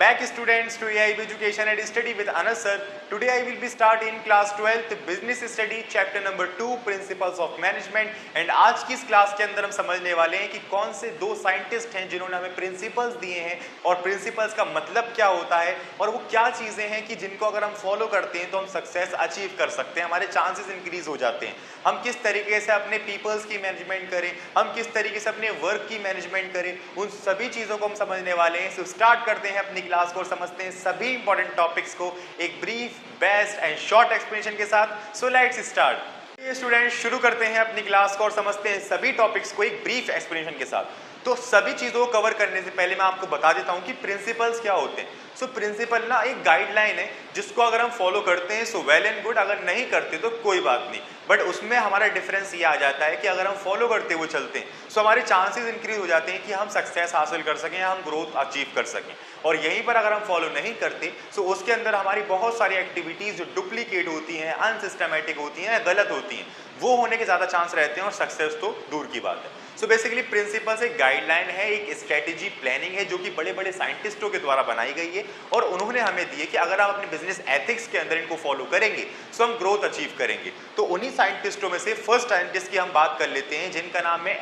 back students to AIB Education and Study with Anas sir. Today I will be start in class 12th business study chapter number 2 principles of management and आज की इस class के अंदर हम समझने वाले हैं कि कौन से दो साइंटिस्ट हैं जिन्होंने हमें प्रिंसिपल्स दिए हैं और प्रिंसिपल्स का मतलब क्या होता है और वो क्या चीजें हैं कि जिनको अगर हम फॉलो करते हैं तो हम सक्सेस अचीव कर सकते हैं, हमारे चांसेस इंक्रीज हो जाते हैं। हम किस तरीके से अपने पीपल्स की मैनेजमेंट करें, हम किस तरीके से अपने वर्क की मैनेजमेंट करें, उन सभी चीजों को हम समझने वाले हैं। सो स्टार्ट करते हैं अपनी क्लास को और समझते हैं सभी इंपॉर्टेंट टॉपिक्स को एक brief, best and short explanation के साथ। So let's start. ये स्टूडेंट शुरू करते हैं अपनी क्लास को और समझते हैं सभी टॉपिक्स को एक ब्रीफ एक्सप्लेनेशन के साथ। तो सभी चीजों को कवर करने से पहले मैं आपको बता देता हूं कि प्रिंसिपल्स क्या होते हैं। सो प्रिंसिपल ना एक गाइडलाइन है जिसको अगर हम फॉलो करते हैं सो वेल एंड गुड, अगर नहीं करते तो कोई बात नहीं। बट उसमें हमारा डिफरेंस ये आ जाता है कि अगर हम फॉलो करते हुए चलते हैं सो हमारे चांसेस इंक्रीज हो जाते हैं कि हम सक्सेस हासिल कर सकें, हम ग्रोथ अचीव कर सकें। और यहीं पर अगर हम फॉलो नहीं करते सो उसके अंदर हमारी बहुत सारी एक्टिविटीज जो डुप्लीकेट होती हैं, अनसिस्टमेटिक होती हैं, गलत होती हैं, वो होने के ज़्यादा चांस रहते हैं और सक्सेस तो दूर की बात है। सो बेसिकली प्रिंसिपल्स एक गाइडलाइन है, एक स्ट्रेटेजी प्लानिंग है जो कि बड़े बड़े साइंटिस्टों के द्वारा बनाई गई है और उन्होंने हमें दी है कि अगर आप अपने बिजनेस एथिक्स के अंदर इनको फॉलो करेंगे तो हम ग्रोथ अचीव करेंगे। तो उन्हीं साइंटिस्टों में से फर्स्ट साइंटिस्ट की हम बात कर लेते हैं जिनका नाम है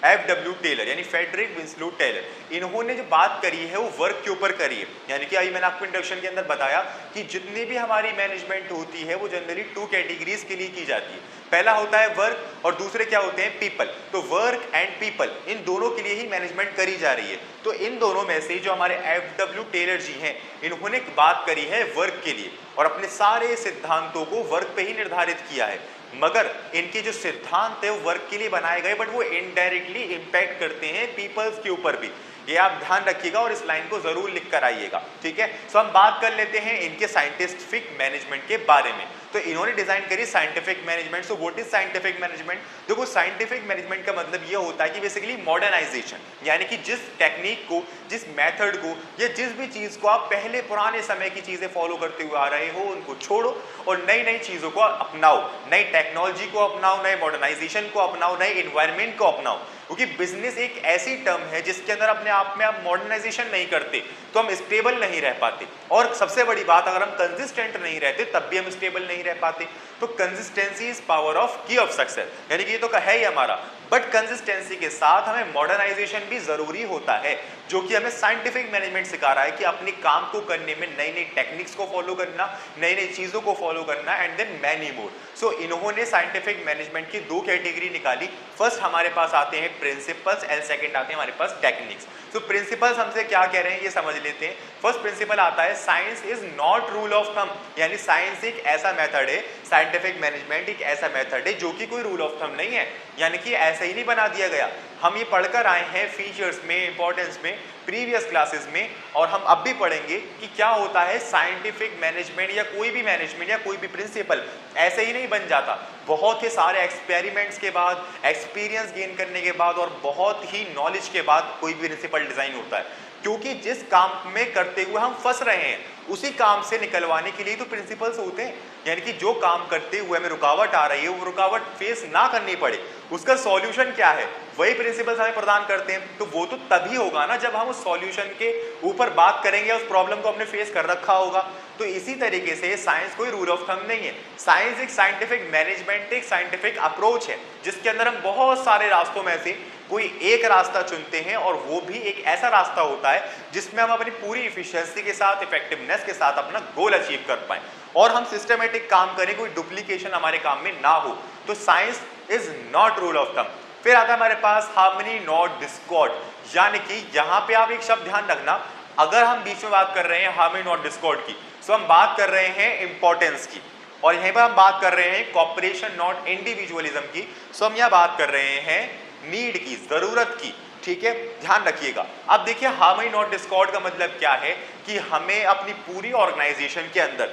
एफ डब्ल्यू टेलर यानी फ्रेडरिक विंसलो टेलर। इन्होंने जो बात करी है वो वर्क के ऊपर करी है, यानी कि अभी मैंने आपको इंट्रोडक्शन के अंदर बताया कि जितनी भी हमारी मैनेजमेंट होती है वो जनरली 2 कैटेगरीज के लिए की जाती है। पहला होता है वर्क और दूसरे क्या होते हैं, पीपल। तो वर्क एंड पीपल इन दोनों के लिए ही मैनेजमेंट करी जा रही है। तो इन दोनों में से जो हमारे एफ.डब्ल्यू. टेलर जी हैं इन्होंने बात करी है वर्क के लिए और अपने सारे सिद्धांतों को वर्क पे ही निर्धारित किया है। मगर इनके जो सिद्धांत है वो वर्क के लिए बनाए गए बट वो इनडायरेक्टली इंपैक्ट करते हैं पीपल्स के ऊपर भी। ये आप ध्यान रखिएगा और इस लाइन को जरूर लिख कर आइएगा, ठीक है। सो हम बात कर लेते हैं इनके साइंटिफिक मैनेजमेंट के बारे में। तो इन्होंने डिजाइन करी scientific management. So what is scientific management? देखो साइंटिफिक मैनेजमेंट का मतलब ये होता है कि बेसिकली मॉडर्नाइजेशन, यानी कि जिस टेक्निक को, जिस मेथड को या जिस भी चीज को आप पहले पुराने समय की चीजें फॉलो करते हुए आ रहे हो उनको छोड़ो और नई नई चीजों को अपनाओ, नई टेक्नोलॉजी को अपनाओ, नए मॉडर्नाइजेशन को अपनाओ, नए एनवायरमेंट को अपनाओ। क्योंकि बिजनेस एक ऐसी टर्म है जिसके अंदर अपने आप में आप मॉडर्नाइजेशन नहीं करते तो हम स्टेबल नहीं रह पाते। और सबसे बड़ी बात, अगर हम कंसिस्टेंट नहीं रहते तब भी हम स्टेबल नहीं रह पाते। तो कंसिस्टेंसी इज पावर ऑफ की ऑफ सक्सेस, यानी कि ये तो है ही हमारा। बट कंसिस्टेंसी के साथ हमें मॉडर्नाइजेशन भी जरूरी होता है, जो कि हमें साइंटिफिक मैनेजमेंट सिखा रहा है कि अपने काम को करने में नई नई टेक्निक्स को फॉलो करना, नई नई चीजों को फॉलो करना एंड देन मैनी मोर। सो इन्होंने साइंटिफिक मैनेजमेंट की 2 कैटेगरी निकाली। फर्स्ट हमारे पास आते हैं प्रिंसिपल्स एंड सेकंड आते हैं हमारे पास टेक्निक्स। तो प्रिंसिपल्स हमसे क्या कह रहे हैं ये समझ लेते हैं। फर्स्ट प्रिंसिपल आता है science is not rule of thumb, यानी साइंस एक ऐसा मेथड है, साइंटिफिक मैनेजमेंट एक ऐसा मेथड है जो कि कोई रूल ऑफ थंब नहीं है, यानी कि ऐसे ही नहीं बना दिया गया। हम ये पढ़कर आए हैं फीचर्स में, इंपॉर्टेंस में, प्रीवियस क्लासेस में, और हम अब भी पढ़ेंगे कि क्या होता है साइंटिफिक मैनेजमेंट या कोई भी मैनेजमेंट या कोई भी प्रिंसिपल ऐसे ही नहीं बन जाता। बहुत ही सारे एक्सपेरिमेंट्स के बाद, एक्सपीरियंस गेन करने के बाद और बहुत ही नॉलेज के बाद कोई भी प्रिंसिपल डिजाइन होता है। क्योंकि जिस काम में करते हुए हम फंस रहे हैं उसी काम से निकलवाने के लिए तो प्रिंसिपल्स होते हैं, यानी कि जो काम करते हुए हमें रुकावट आ रही है वो रुकावट फेस ना करनी पड़े, उसका सॉल्यूशन क्या है वही प्रिंसिपल्स हमें प्रदान करते हैं। तो वो तो तभी होगा ना जब हम उस सॉल्यूशन के ऊपर बात करेंगे, उस प्रॉब्लम को हमने फेस कर रखा होगा। तो इसी तरीके से साइंस कोई रूल ऑफ थंब नहीं है। साइंस एक साइंटिफिक मैनेजमेंट, एक साइंटिफिक अप्रोच है जिसके अंदर हम बहुत सारे रास्तों में से कोई एक रास्ता चुनते हैं और वो भी एक ऐसा रास्ता होता है जिसमें हम अपनी पूरी इफिशिएंसी के साथ, इफेक्टिवनेस के साथ अपना गोल अचीव कर पाए और हम सिस्टमेटिक काम करें, कोई डुप्लीकेशन हमारे काम में ना हो। तो science is not rule of thumb. फिर आता है हमारे पास हार्मनी नॉट डिस्कॉर्ड, यानी कि यहाँ पे आप एक शब्द ध्यान रखना, अगर हम बीच में बात कर रहे हैं हार्मनी नॉट डिस्कॉर्ड की तो हम बात कर रहे हैं इंपॉर्टेंस की, और यहीं पर हम बात कर रहे हैं कॉपरेशन नॉट इंडिविजुअलिज्म की। सो हम यहाँ बात कर रहे हैं नीड की, जरूरत की, ठीक है, ध्यान रखिएगा। अब देखिए हार्मनी नॉट डिस्कॉर्ड का मतलब क्या है कि हमें अपनी पूरी ऑर्गेनाइजेशन के अंदर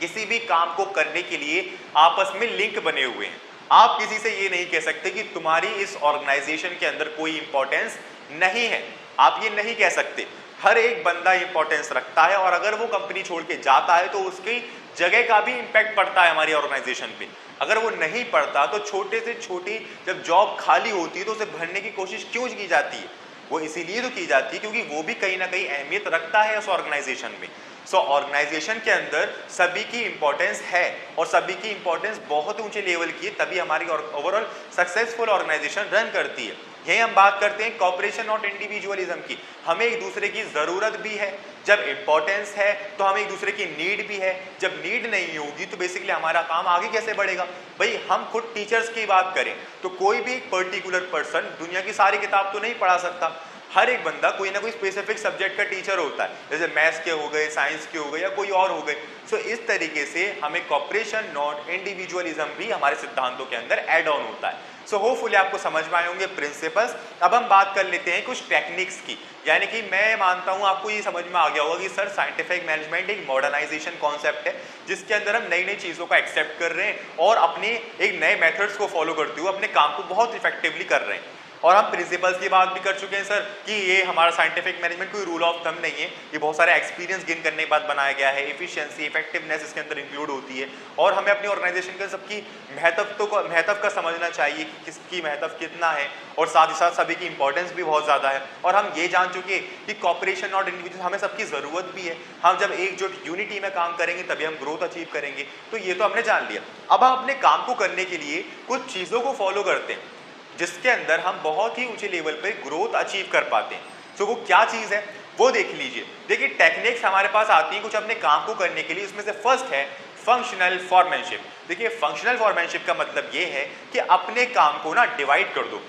किसी भी काम को करने के लिए आपस में लिंक बने हुए हैं। आप किसी से ये नहीं कह सकते कि तुम्हारी इस ऑर्गेनाइजेशन के अंदर कोई इंपॉर्टेंस नहीं है, आप ये नहीं कह सकते। हर एक बंदा इंपॉर्टेंस रखता है और अगर वो कंपनी छोड़ के जाता है तो उसकी जगह का भी इंपैक्ट पड़ता है हमारी ऑर्गेनाइजेशन पे। अगर वो नहीं पड़ता तो छोटे से छोटी जब जॉब खाली होती है तो उसे भरने की कोशिश क्यों की जाती है? वो इसीलिए तो की जाती है क्योंकि वो भी कहीं ना कहीं अहमियत रखता है उस ऑर्गेनाइजेशन में। सो ऑर्गेनाइजेशन के अंदर सभी की इंपॉर्टेंस है और सभी की इंपॉर्टेंस बहुत ऊंचे लेवल की है, तभी हमारी ओवरऑल सक्सेसफुल ऑर्गेनाइजेशन रन करती है। यही हम बात करते हैं कॉपरेशन और इंडिविजुअलिज्म की। हमें एक दूसरे की जरूरत भी है, जब इंपॉर्टेंस है तो हमें एक दूसरे की नीड भी है। जब नीड नहीं होगी तो बेसिकली हमारा काम आगे कैसे बढ़ेगा। भाई हम खुद टीचर्स की बात करें तो कोई भी एक पर्टिकुलर पर्सन दुनिया की सारी किताब तो नहीं पढ़ा सकता। हर एक बंदा कोई ना कोई स्पेसिफिक सब्जेक्ट का टीचर होता है, जैसे मैथ्स के हो गए, साइंस के हो गए या कोई और हो गए। सो इस तरीके से हमें कॉपरेशन नॉट इंडिविजुअलिज्म भी हमारे सिद्धांतों के अंदर एड ऑन होता है। सो होपफुली आपको समझ में आए होंगे प्रिंसिपल्स। अब हम बात कर लेते हैं कुछ टेक्निक्स की, यानी कि मैं मानता हूं आपको ये समझ में आ गया होगा कि सर साइंटिफिक मैनेजमेंट एक मॉडर्नाइजेशन कॉन्सेप्ट है जिसके अंदर हम नई नई चीज़ों का एक्सेप्ट कर रहे हैं और अपने एक नए मेथड्स को फॉलो करते हुए अपने काम को बहुत इफेक्टिवली कर रहे हैं। और हम प्रिंसिपल्स की बात भी कर चुके हैं सर कि ये हमारा साइंटिफिक मैनेजमेंट कोई रूल ऑफ थंब नहीं है, ये बहुत सारे एक्सपीरियंस गेन करने के बाद बनाया गया है। एफिशिएंसी, इफेक्टिवनेस इसके अंदर इंक्लूड होती है और हमें अपनी ऑर्गेनाइजेशन के सबकी महत्व का समझना चाहिए कि किसकी महत्व कितना है और साथ ही साथ सभी की इंपॉर्टेंस भी बहुत ज़्यादा है। और हम ये जान चुके हैं कि कॉपरेशन और इंडिविजुअल हमें सबकी ज़रूरत भी है। हम जब एकजुट यूनिटी में काम करेंगे तभी हम ग्रोथ अचीव करेंगे। तो ये तो हमने जान लिया। अब हम अपने काम को करने के लिए कुछ चीज़ों को फॉलो करते हैं जिसके अंदर हम बहुत ही ऊंचे लेवल पे ग्रोथ अचीव कर पाते हैं। सो वो क्या चीज़ है वो देख लीजिए। देखिए टेक्निक्स हमारे पास आती हैं कुछ अपने काम को करने के लिए। इसमें से फर्स्ट है फंक्शनल फॉर्मैनशिप। देखिए फंक्शनल फॉर्मैनशिप का मतलब ये है कि अपने काम को ना डिवाइड कर दो।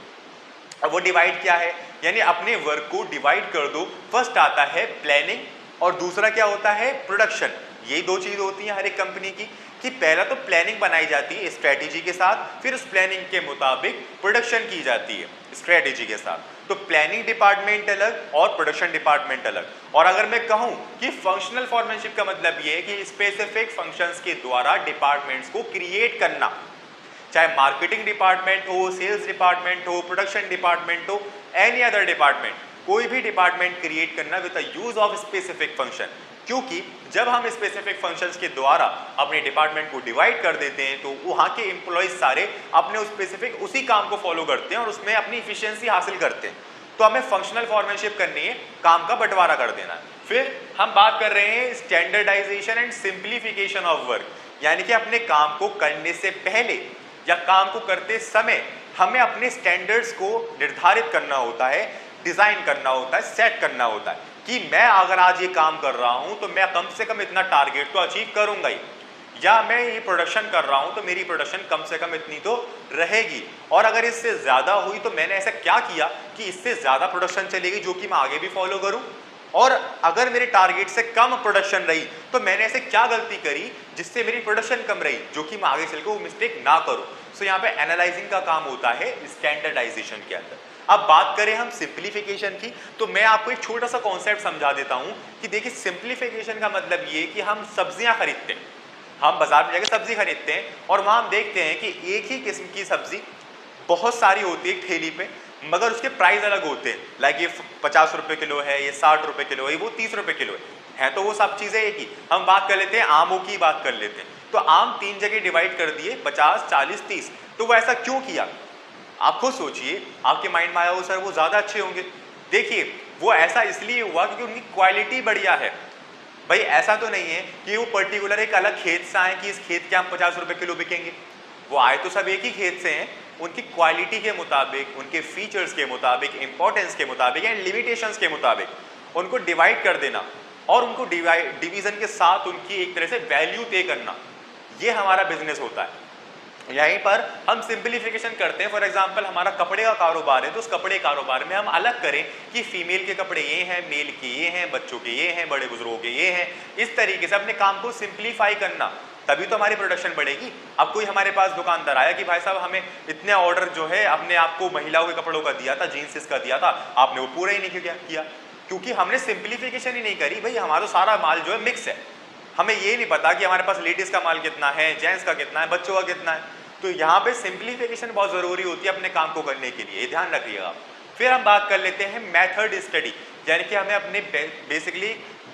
अब वो डिवाइड क्या है, यानी अपने वर्क को डिवाइड कर दो। फर्स्ट आता है प्लानिंग और दूसरा क्या होता है प्रोडक्शन। ये दो चीज़ होती हैं हर एक कंपनी की कि पहला तो प्लानिंग बनाई जाती है स्ट्रेटेजी के साथ, फिर उस प्लानिंग के मुताबिक प्रोडक्शन की जाती है स्ट्रेटेजी के साथ। तो प्लानिंग डिपार्टमेंट अलग और प्रोडक्शन डिपार्टमेंट अलग। और अगर मैं कहूं कि फंक्शनल फॉर्मैनशिप का मतलब ये है कि स्पेसिफिक फंक्शंस के द्वारा डिपार्टमेंट्स को क्रिएट करना, चाहे मार्केटिंग डिपार्टमेंट हो, सेल्स डिपार्टमेंट हो, प्रोडक्शन डिपार्टमेंट हो, एनी अदर डिपार्टमेंट, कोई भी डिपार्टमेंट क्रिएट करना with the use of specific function. क्योंकि जब हम स्पेसिफिक फंक्शंस के द्वारा अपने डिपार्टमेंट को डिवाइड कर देते हैं तो वहाँ के एम्प्लॉयज सारे अपने उस स्पेसिफिक उसी काम को फॉलो करते हैं और उसमें अपनी इफिशियंसी हासिल करते हैं। तो हमें फंक्शनल फॉर्मैनशिप करनी है, काम का बंटवारा कर देना है। फिर हम बात कर रहे हैं standardization and simplification of work, यानी कि अपने काम को करने से पहले या काम को करते समय हमें अपने स्टैंडर्ड्स को निर्धारित करना होता है, डिजाइन करना होता है, सेट करना होता है कि मैं अगर आज ये काम कर रहा हूं तो मैं कम से कम इतना टारगेट तो अचीव करूंगा ही, या मैं ये प्रोडक्शन कर रहा हूं तो मेरी प्रोडक्शन कम से कम इतनी तो रहेगी। और अगर इससे ज्यादा हुई तो मैंने ऐसा क्या किया कि इससे ज्यादा प्रोडक्शन चलेगी जो कि मैं आगे भी फॉलो करूं। और अगर मेरे टारगेट से कम प्रोडक्शन रही तो मैंने ऐसे क्या गलती करी जिससे मेरी प्रोडक्शन कम रही जो कि मैं आगे चलकर वो मिस्टेक ना करूं। सो यहाँ पे एनालाइजिंग का काम होता है स्टैंडर्डाइजेशन के अंदर। अब बात करें हम सिंप्लीफिकेशन की तो मैं आपको एक छोटा सा कॉन्सेप्ट समझा देता हूं कि देखिए सिंप्लीफिकेशन का मतलब ये कि हम सब्जियां खरीदते हैं, हम बाजार में जाकर सब्जी खरीदते हैं और वहां हम देखते हैं कि एक ही किस्म की सब्जी बहुत सारी होती है एक ठेली पे, मगर उसके प्राइस अलग होते हैं। लाइक ये 50 रुपए किलो है, ये 60 रुपए किलो है, वो 30 रुपए किलो है तो वो सब चीजें एक ही। हम बात कर लेते हैं आमों की बात कर लेते हैं तो आम 3 जगह डिवाइड कर दिए 50, 40, 30। तो वो ऐसा क्यों किया आप खुद सोचिए। आपके माइंड में आया हो सर वो ज्यादा अच्छे होंगे। देखिए वो ऐसा इसलिए हुआ क्योंकि उनकी क्वालिटी बढ़िया है। भाई ऐसा तो नहीं है कि वो पर्टिकुलर एक अलग खेत से आए कि इस खेत के हम 50 रुपए किलो बिकेंगे। वो आए तो सब एक ही खेत से हैं, उनकी क्वालिटी के मुताबिक, उनके फीचर्स के मुताबिक, इंपॉर्टेंस के मुताबिक एंड लिमिटेशंस के मुताबिक उनको डिवाइड कर देना और उनको डिवीजन के साथ उनकी एक तरह से वैल्यू तय करना, ये हमारा बिजनेस होता है। यहीं पर हम सिंप्लीफिकेशन करते हैं। फॉर एग्जांपल हमारा कपड़े का कारोबार है तो उस कपड़े कारोबार में हम अलग करें कि फीमेल के कपड़े ये हैं, मेल के ये हैं, बच्चों के ये हैं, बड़े बुजुर्गों के ये हैं। इस तरीके से अपने काम को सिंप्लीफाई करना, तभी तो हमारी प्रोडक्शन बढ़ेगी। अब कोई हमारे पास दुकानदार आया कि भाई साहब हमें इतने ऑर्डर जो है अपने आपको महिलाओं के कपड़ों का दिया था, जीन्स का दिया था, आपने वो पूरा ही नहीं किया क्योंकि हमने सिंप्लीफिकेशन ही नहीं करी। भाई हमारा सारा माल जो है मिक्स है, हमें ये नहीं पता कि हमारे पास लेडीज का माल कितना है, जेंट्स का कितना है, बच्चों का कितना है। तो यहाँ पे सिंप्लीफिकेशन बहुत जरूरी होती है अपने काम को करने के लिए, ध्यान रखिएगा। फिर हम बात कर लेते हैं मेथड स्टडी, यानी कि हमें अपने बेसिकली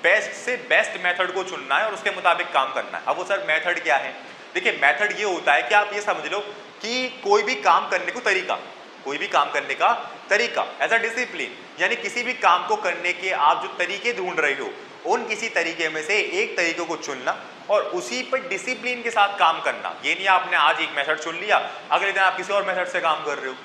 बेस्ट से बेस्ट मेथड को चुनना है और उसके मुताबिक काम करना है। अब वो सर मेथड क्या है? देखिए मेथड ये होता है कि आप ये समझ लो कि कोई भी काम करने को तरीका, कोई भी काम करने का तरीका एज अ डिसिप्लिन, यानी किसी भी काम को करने के आप जो तरीके ढूंढ रहे हो, उन किसी तरीके में से एक तरीके को चुनना और उसी पर डिसिप्लिन के साथ काम करना। ये नहीं आपने आज एक मेथड चुन लिया, अगले दिन आप किसी और मेथड से काम कर रहे हो,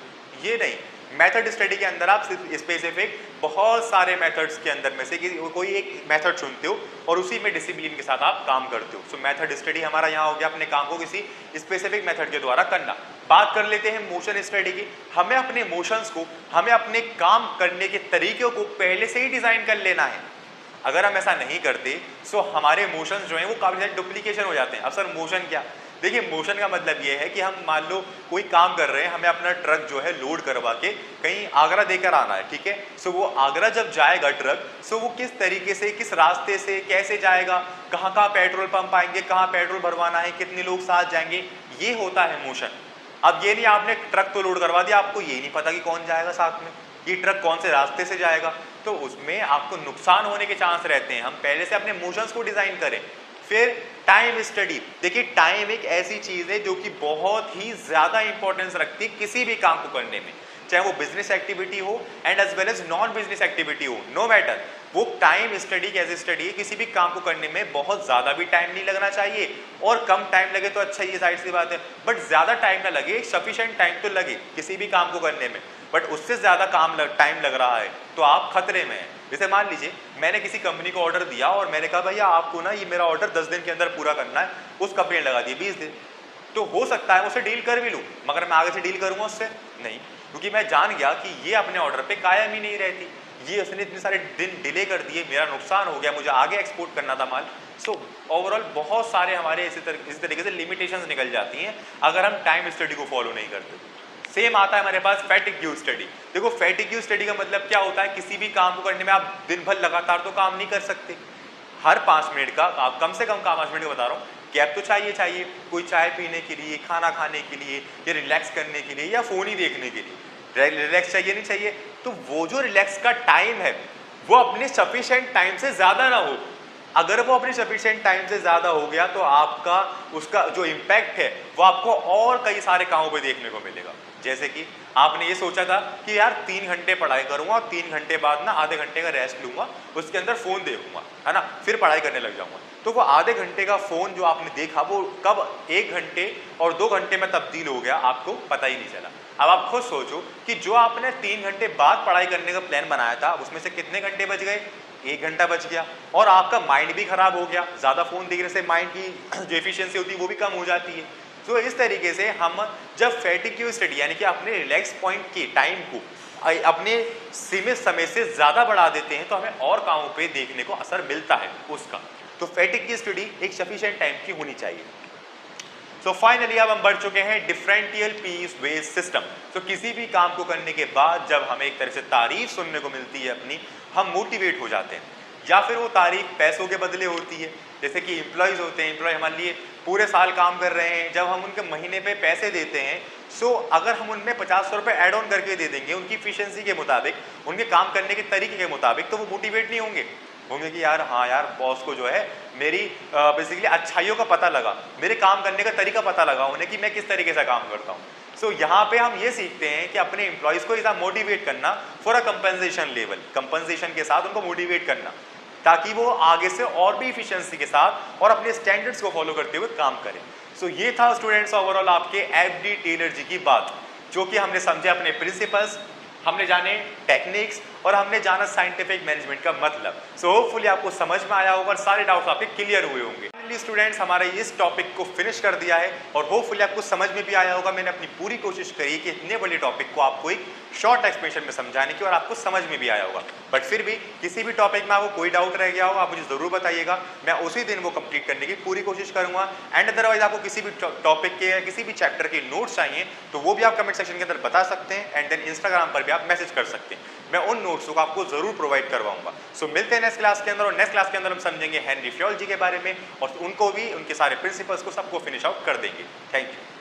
ये नहीं। मेथड स्टडी के अंदर आप स्पेसिफिक बहुत सारे मेथड्स के अंदर में से कोई एक मेथड चुनते हो और उसी में डिसिप्लिन के साथ आप काम करते हो। सो मेथड स्टडी हमारा यहाँ हो गया अपने काम को किसी स्पेसिफिक मेथड के द्वारा करना। बात कर लेते हैं मोशन स्टडी की। हमें अपने मोशंस को, हमें अपने काम करने के तरीकों को पहले से ही डिजाइन कर लेना है। अगर हम ऐसा नहीं करते सो हमारे मोशंस जो हैं वो काफी सारे डुप्लीकेशन हो जाते हैं। अब सर मोशन क्या? देखिए मोशन का मतलब ये है कि हम मान लो कोई काम कर रहे हैं, हमें अपना ट्रक जो है लोड करवा के कहीं आगरा देकर आना है, ठीक है। सो वो आगरा जब जाएगा ट्रक, सो वो किस तरीके से, किस रास्ते से, कैसे जाएगा, कहाँ कहाँ पेट्रोल पंप आएंगे, कहाँ पेट्रोल भरवाना है, कितने लोग साथ जाएंगे, ये होता है मोशन। अब ये नहीं आपने ट्रक तो लोड करवा दिया, आपको ये नहीं पता कि कौन जाएगा साथ में, ये ट्रक कौन से रास्ते से जाएगा, तो उसमें आपको नुकसान होने के चांस रहते हैं। हम पहले से अपने मोशंस को डिजाइन करें। फिर टाइम स्टडी। देखिए टाइम एक ऐसी चीज है जो कि बहुत ही ज्यादा इंपॉर्टेंस रखती है किसी भी काम को करने में, चाहे वो बिजनेस एक्टिविटी हो and as well as non business activity हो, नो मैटर। वो टाइम स्टडी कैसे स्टडी है, किसी भी काम को करने में बहुत ज्यादा भी टाइम नहीं लगना चाहिए और कम टाइम लगे तो अच्छा, ये साइड सी बात है, बट ज्यादा टाइम ना लगे, सफिशिएंट टाइम तो लगे किसी भी काम को करने में, बट उससे ज्यादा टाइम लग रहा है तो आप खतरे में हैं। जैसे मान लीजिए मैंने किसी कंपनी को ऑर्डर दिया और मैंने कहा भैया आपको ना ये मेरा ऑर्डर 10 दिन के अंदर पूरा करना है, उस कंपनी ने लगा दिए 20 दिन। तो हो सकता है उससे डील कर भी लूँ, मगर मैं आगे से डील करूंगा उससे नहीं, क्योंकि मैं जान गया कि ये अपने ऑर्डर पे कायम ही नहीं रहती, ये उसने इतने सारे दिन डिले कर दिए, मेरा नुकसान हो गया, मुझे आगे एक्सपोर्ट करना था माल। सो ओवरऑल बहुत सारे हमारे इसी तरीके से लिमिटेशंस निकल जाती हैं अगर हम टाइम स्टडी को फॉलो नहीं करते। सेम आता है हमारे पास फैटिग्यू स्टडी। देखो फैटिग्यू स्टडी का मतलब क्या होता है, किसी भी काम को करने में आप दिन भर लगातार तो काम नहीं कर सकते, हर 5 मिनट का आप कम से कम 5 मिनट का बता रहा हूँ गैप तो चाहिए, कोई चाय पीने के लिए, खाना खाने के लिए, या रिलैक्स करने के लिए, या फोन ही देखने के लिए रिलैक्स चाहिए नहीं चाहिए। तो वो जो रिलैक्स का टाइम है वो अपने सफिशिएंट टाइम से ज्यादा ना हो। अगर वो अपने सफिशिएंट टाइम से ज्यादा हो गया तो आपका उसका जो इम्पैक्ट है वो आपको और कई सारे कामों पे देखने को मिलेगा। जैसे कि आपने ये सोचा था कि यार 3 घंटे पढ़ाई करूंगा और 3 घंटे बाद ना आधे घंटे का रेस्ट लूंगा, उसके अंदर फोन देखूंगा, है ना, फिर पढ़ाई करने लग जाऊंगा। तो वो आधे घंटे का फोन जो आपने देखा वो कब 1 घंटे और 2 घंटे में तब्दील हो गया आपको पता ही नहीं चला। अब आप खुद सोचो कि जो आपने 3 घंटे बाद पढ़ाई करने का प्लान बनाया था उसमें से कितने घंटे बच गए, 1 घंटा बच गया, और आपका माइंड भी खराब हो गया। ज्यादा फोन देखने से माइंड की जो एफिशिएंसी होती है वो भी कम हो जाती है। तो इस तरीके से हम जब फैटिग्यू स्टडी यानी कि अपने रिलैक्स पॉइंट के टाइम को अपने सीमित समय से ज्यादा बढ़ा देते हैं तो हमें और कामों पे देखने को असर मिलता है उसका। तो फैटिग्यू स्टडी एक सफिशिएंट टाइम की होनी चाहिए। सो फाइनली अब हम बढ़ चुके हैं डिफरेंशियल पीस बेस्ड सिस्टम। तो किसी भी काम को करने के बाद जब हमें एक तरह से तारीफ सुनने को मिलती है अपनी, हम मोटिवेट हो जाते हैं, या फिर वो तारीफ पैसों के बदले होती है। जैसे कि एम्प्लॉयज होते हैं, एम्प्लॉय हमारे लिए पूरे साल काम कर रहे हैं, जब हम उनके महीने पे पैसे देते हैं, सो अगर हम उनमें 50-100 रुपये एड ऑन करके दे देंगे उनकी इफिशियंसी के मुताबिक, उनके काम करने के तरीके के मुताबिक, तो वो मोटिवेट नहीं होंगे कि यार हाँ यार बॉस को जो है मेरी बेसिकली अच्छाइयों का पता लगा, मेरे काम करने का तरीका पता लगा उन्हें कि मैं किस तरीके से काम करता हूँ। सो यहाँ पे हम ये सीखते हैं कि अपने एम्प्लॉयज को इतना मोटिवेट करना for a compensation level, compensation के साथ उनको मोटिवेट करना ताकि वो आगे से और भी इफिशियंसी के साथ और अपने स्टैंडर्ड्स को फॉलो करते हुए काम करें। सो ये था स्टूडेंट्स ओवरऑल आपके एफडी टेलर जी की बात, जो कि हमने समझे अपने प्रिंसिपल्स, हमने जाने टेक्निक्स और हमने जाना साइंटिफिक मैनेजमेंट का मतलब। सो होपफुली आपको समझ में आया होगा और सारे डाउट्स आपके क्लियर हुए होंगे। फाइनली स्टूडेंट्स हमारे इस टॉपिक को फिनिश कर दिया है और होपफुली आपको समझ में भी आया होगा। मैंने अपनी पूरी कोशिश करी कि इतने बड़े टॉपिक को आपको एक शॉर्ट एक्सप्लेनेशन में समझाने की, और आपको समझ में भी आया होगा। बट फिर भी किसी भी टॉपिक में आपको कोई डाउट रह गया हो आप मुझे जरूर बताइएगा, मैं उसी दिन वो कंप्लीट करने की पूरी कोशिश करूंगा। एंड अदरवाइज आपको किसी भी टॉपिक के या किसी भी चैप्टर के नोट्स चाहिए तो वो भी आप कमेंट सेक्शन के अंदर बता सकते हैं, एंड देन इंस्टाग्राम पर भी आप मैसेज कर सकते हैं, मैं उन नोट्स को आपको जरूर प्रोवाइड करवाऊंगा। सो मिलते हैं नेक्स्ट क्लास के अंदर, और नेक्स्ट क्लास के अंदर हम समझेंगे हेनरी फ्योल जी के बारे में और उनको भी, उनके सारे प्रिंसिपल्स को सबको फिनिश आउट कर देंगे। Thank you.